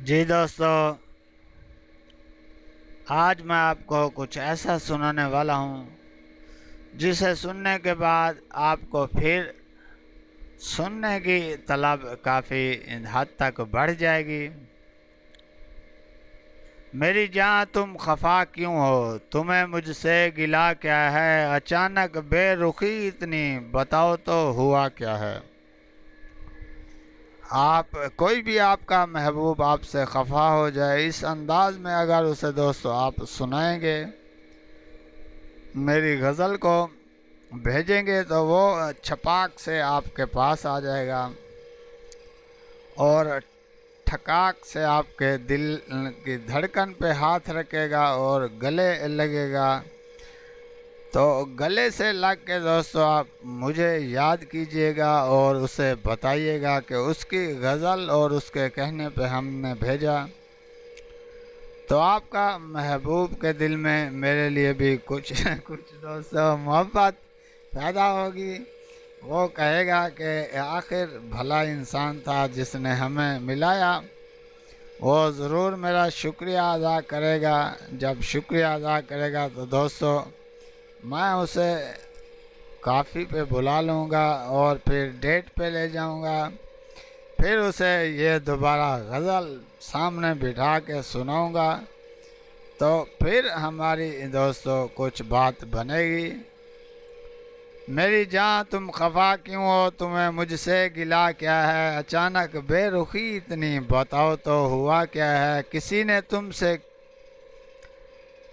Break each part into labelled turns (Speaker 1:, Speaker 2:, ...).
Speaker 1: जी दोस्तों, आज मैं आपको कुछ ऐसा सुनाने वाला हूँ जिसे सुनने के बाद आपको फिर सुनने की तलब काफ़ी हद तक बढ़ जाएगी। मेरी जान तुम खफा क्यों हो, तुम्हें मुझसे गिला क्या है, अचानक बेरुखी इतनी, बताओ तो हुआ क्या है। आप कोई भी आपका महबूब आपसे खफा हो जाए, इस अंदाज में अगर उसे दोस्तों आप सुनाएंगे, मेरी गज़ल को भेजेंगे तो वो छपाक से आपके पास आ जाएगा और ठकाक से आपके दिल की धड़कन पे हाथ रखेगा और गले लगेगा। तो गले से लग के दोस्तों आप मुझे याद कीजिएगा और उसे बताइएगा कि उसकी गज़ल और उसके कहने पे हमने भेजा। तो आपका महबूब के दिल में मेरे लिए भी कुछ कुछ दोस्तों मोहब्बत पैदा होगी। वो कहेगा कि आखिर भला इंसान था जिसने हमें मिलाया। वो ज़रूर मेरा शुक्रिया अदा करेगा। जब शुक्रिया अदा करेगा तो दोस्तों मैं उसे काफ़ी पे बुला लूँगा और फिर डेट पे ले जाऊँगा। फिर उसे ये दोबारा गज़ल सामने बिठा के सुनाऊँगा। तो फिर हमारी दोस्तों कुछ बात बनेगी। मेरी जान तुम खफा क्यों हो, तुम्हें मुझसे गिला क्या है, अचानक बेरुखी इतनी, बताओ तो हुआ क्या है। किसी ने तुमसे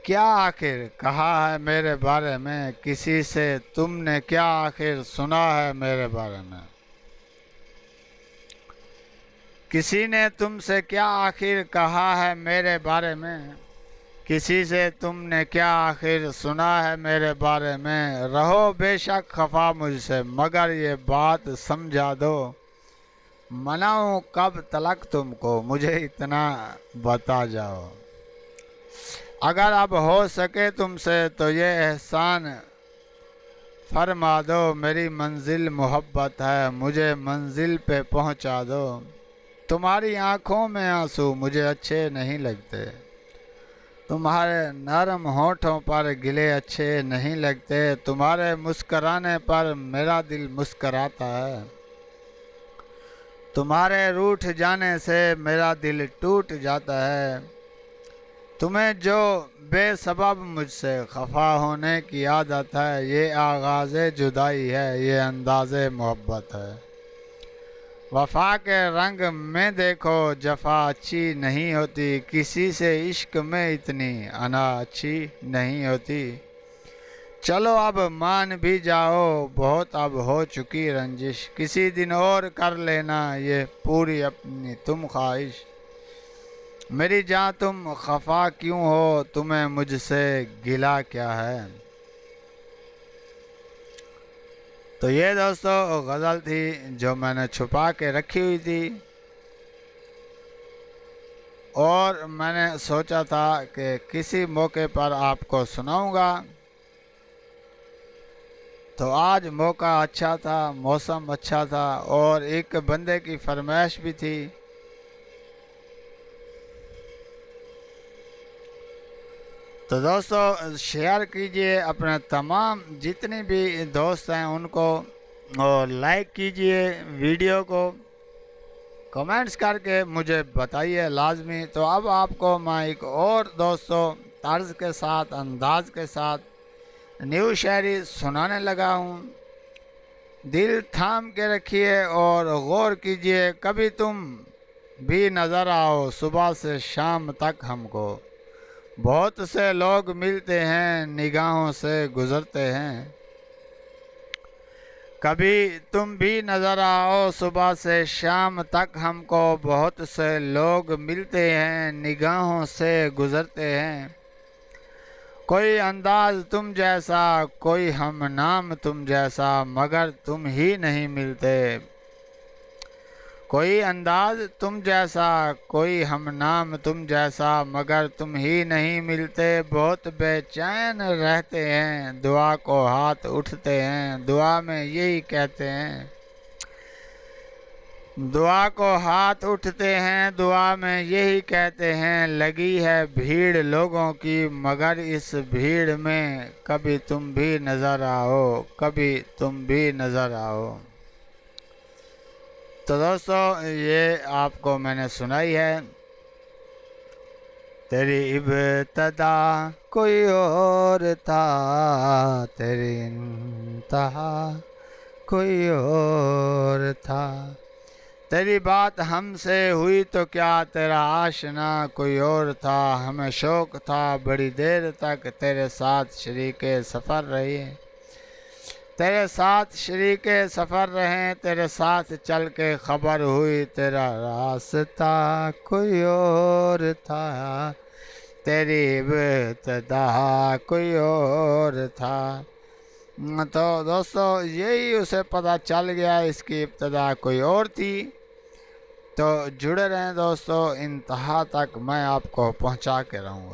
Speaker 1: क्या आखिर कहा है मेरे बारे में, किसी से तुमने क्या आखिर सुना है मेरे बारे में। किसी ने तुमसे क्या आखिर कहा है मेरे बारे में, किसी से तुमने क्या आखिर सुना है मेरे बारे में। रहो बेशक खफा मुझसे, मगर ये बात समझा दो, मनाऊं कब तलक तुमको, मुझे इतना बता जाओ। अगर अब हो सके तुमसे तो ये एहसान फरमा दो, मेरी मंजिल मोहब्बत है, मुझे मंजिल पे पहुंचा दो। तुम्हारी आंखों में आंसू मुझे अच्छे नहीं लगते, तुम्हारे नरम होठों पर गिले अच्छे नहीं लगते, तुम्हारे मुस्कराने पर मेरा दिल मुस्कराता है, तुम्हारे रूठ जाने से मेरा दिल टूट जाता है। तुम्हें जो बेसबब मुझसे खफा होने की आदत है, ये आगाज़े जुदाई है, ये अंदाज़े मोहब्बत है। वफा के रंग में देखो जफा अच्छी नहीं होती, किसी से इश्क में इतनी अना अच्छी नहीं होती। चलो अब मान भी जाओ, बहुत अब हो चुकी रंजिश, किसी दिन और कर लेना ये पूरी अपनी तुम ख्वाहिश। मेरी जान तुम खफा क्यों हो, तुम्हें मुझसे गिला क्या है। तो ये दोस्तों गज़ल थी जो मैंने छुपा के रखी हुई थी और मैंने सोचा था कि किसी मौके पर आपको सुनाऊंगा। तो आज मौका अच्छा था, मौसम अच्छा था और एक बंदे की फरमाइश भी थी। तो दोस्तों शेयर कीजिए अपने तमाम जितने भी दोस्त हैं उनको, और लाइक कीजिए वीडियो को, कमेंट्स करके मुझे बताइए लाजमी। तो अब आपको मैं एक और दोस्तों तर्ज के साथ, अंदाज के साथ न्यू शायरी सुनाने लगा हूँ। दिल थाम के रखिए और गौर कीजिए, कभी तुम भी नज़र आओ सुबह से शाम तक हमको। बहुत से लोग मिलते हैं, निगाहों से गुजरते हैं, कभी तुम भी नज़र आओ सुबह से शाम तक हमको। बहुत से लोग मिलते हैं, निगाहों से गुजरते हैं, कोई अंदाज तुम जैसा, कोई हम नाम तुम जैसा, मगर तुम ही नहीं मिलते। कोई अंदाज तुम जैसा, कोई हम नाम तुम जैसा, मगर तुम ही नहीं मिलते। बहुत बेचैन रहते हैं, दुआ को हाथ उठते हैं, दुआ में यही कहते हैं, दुआ को हाथ उठते हैं, दुआ में यही कहते हैं लगी है भीड़ लोगों की, मगर इस भीड़ में कभी तुम भी नज़र आओ, कभी तुम भी नज़र आओ। तो दोस्तों ये आपको मैंने सुनाई है। तेरी इब्तदा कोई और था, तेरी इंतहा कोई और था। तेरी बात हमसे हुई तो क्या, तेरा आशना कोई और था। हमें शौक़ था बड़ी देर तक तेरे साथ शरीके सफ़र रहे, तेरे साथ शरीके सफ़र रहे। तेरे साथ चल के ख़बर हुई तेरा रास्ता कोई और था, तेरी इब्तिदा कोई और था। तो दोस्तों यही उसे पता चल गया, इसकी इब्तिदा कोई और थी। तो जुड़े रहें दोस्तों, इंतहा तक मैं आपको पहुंचा के रहूँगा।